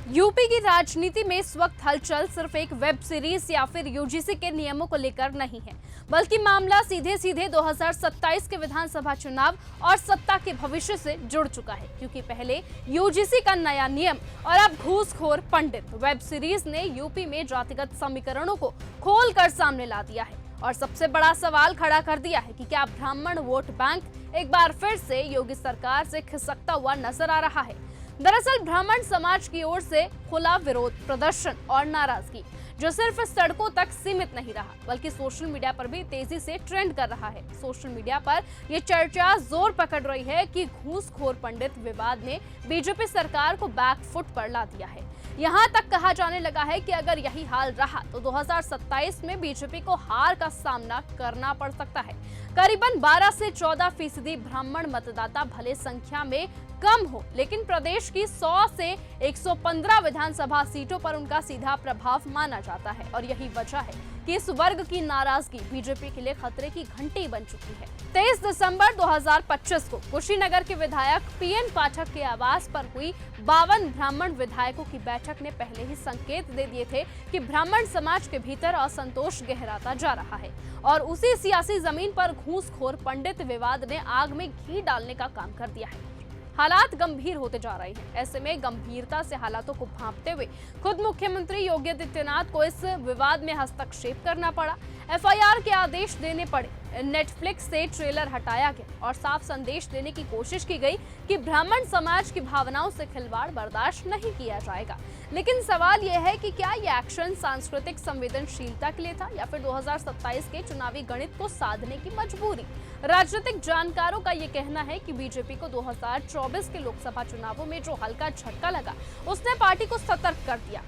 UP की राजनीति में इस वक्त हलचल सिर्फ एक वेब सीरीज या फिर यूजीसी के नियमों को लेकर नहीं है, बल्कि मामला सीधे सीधे 2027 के विधानसभा चुनाव और सत्ता के भविष्य से जुड़ चुका है। क्योंकि पहले यूजीसी का नया नियम और अब घूसखोर पंडित वेब सीरीज ने यूपी में जातिगत समीकरणों को खोलकर सामने ला दिया है और सबसे बड़ा सवाल खड़ा कर दिया है कि क्या ब्राह्मण वोट बैंक एक बार फिर से योगी सरकार से खिसकता हुआ नजर आ रहा है। दरअसल ब्राह्मण समाज की ओर से खुला विरोध प्रदर्शन और नाराजगी जो सिर्फ सड़कों तक सीमित नहीं रहा, बल्कि सोशल मीडिया पर भी तेजी से ट्रेंड कर रहा है। सोशल मीडिया पर यह चर्चा जोर पकड़ रही है कि घूसखोर पंडित विवाद ने बीजेपी सरकार को बैक फुट पर ला दिया है। यहां तक कहा जाने लगा है कि अगर यही हाल रहा तो 2027 में बीजेपी को हार का सामना करना पड़ सकता है। करीबन 12 से 14% ब्राह्मण मतदाता भले संख्या में कम हो, लेकिन प्रदेश की 100 से 115 विधानसभा सीटों पर उनका सीधा प्रभाव माना जाता है और यही वजह है कि इस वर्ग की नाराजगी बीजेपी के लिए खतरे की घंटी बन चुकी है। 23 दिसंबर 2025 को कुशीनगर के विधायक पीएन पाठक के आवास पर हुई 52 ब्राह्मण विधायकों की बैठक ने पहले ही संकेत दे दिए थे कि ब्राह्मण समाज के भीतर असंतोष गहराता जा रहा है और उसी सियासी जमीन पर घूसखोर पंडित विवाद ने आग में घी डालने का काम कर दिया है। हालात गंभीर होते जा रहे हैं। ऐसे में गंभीरता से हालातों को भांपते हुए खुद मुख्यमंत्री योगी आदित्यनाथ को इस विवाद में हस्तक्षेप करना पड़ा। एफआईआर के आदेश देने पड़े, नेटफ्लिक्स से ट्रेलर हटाया गया और साफ संदेश देने की कोशिश की गई कि ब्राह्मण समाज की भावनाओं से खिलवाड़ बर्दाश्त नहीं किया जाएगा। लेकिन सवाल यह है कि क्या यह एक्शन सांस्कृतिक संवेदनशीलता के लिए था या फिर 2027 के चुनावी गणित को साधने की मजबूरी। राजनीतिक जानकारों का यह कहना है कि बीजेपी को 2024 के लोकसभा चुनावों में जो हल्का झटका लगा उसने पार्टी को सतर्क कर दिया।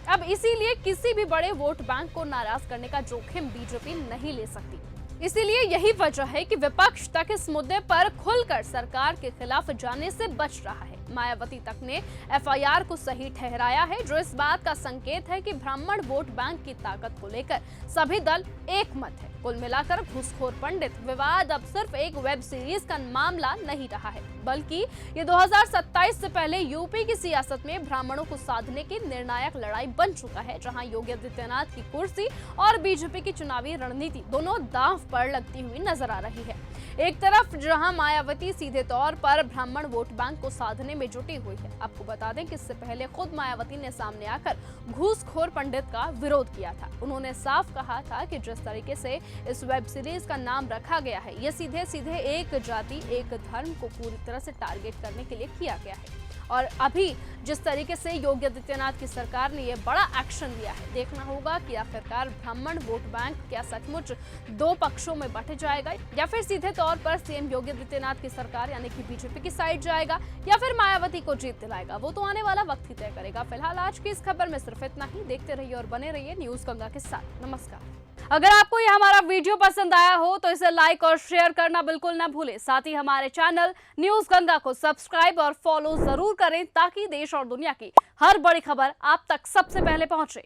अब इसीलिए किसी भी बड़े वोट बैंक को नाराज करने का जोखिम बीजेपी नहीं ले सकती। इसीलिए यही वजह है कि विपक्ष तक इस मुद्दे पर खुलकर सरकार के खिलाफ जाने से बच रहा है। मायावती तक ने एफआईआर को सही ठहराया है, जो इस बात का संकेत है कि ब्राह्मण वोट बैंक की ताकत को लेकर सभी दल एक मत है। कुल मिलाकर घूसखोर पंडित विवाद अब सिर्फ एक वेब सीरीज का मामला नहीं रहा है, बल्कि ये 2027 से पहले यूपी की सियासत में ब्राह्मणों को साधने की निर्णायक लड़ाई बन चुका है, जहां योगी आदित्यनाथ की कुर्सी और बीजेपी की चुनावी रणनीति दोनों दांव पर लगती हुई नजर आ रही है। एक तरफ जहां मायावती सीधे तौर पर ब्राह्मण वोट बैंक को साधने में जुटी हुई है। आपको बता दें कि इससे पहले खुद मायावती ने सामने आकर घूसखोर पंडित का विरोध किया था। उन्होंने साफ कहा था कि जिस तरीके से इस वेब सीरीज का नाम रखा गया है, यह सीधे सीधे एक जाति एक धर्म को पूरी तरह से टारगेट करने के लिए किया गया है। और अभी जिस तरीके से योगी आदित्यनाथ की सरकार ने यह बड़ा एक्शन लिया है, देखना होगा कि आखिरकार ब्राह्मण वोट बैंक क्या सचमुच दो पक्षों में बंट जाएगा या फिर सीधे तौर पर सीएम योगी आदित्यनाथ की सरकार यानी कि बीजेपी की साइड जाएगा या फिर मायावती को जीत दिलाएगा। वो तो आने वाला वक्त ही तय करेगा। फिलहाल आज की इस खबर में सिर्फ इतना ही। देखते रहिए और बने रहिए न्यूज गंगा के साथ। नमस्कार। अगर आपको यह हमारा वीडियो पसंद आया हो तो इसे लाइक और शेयर करना बिल्कुल ना भूलें। साथ ही हमारे चैनल न्यूज गंगा को सब्सक्राइब और फॉलो जरूर करें ताकि देश और दुनिया की हर बड़ी खबर आप तक सबसे पहले पहुंचे।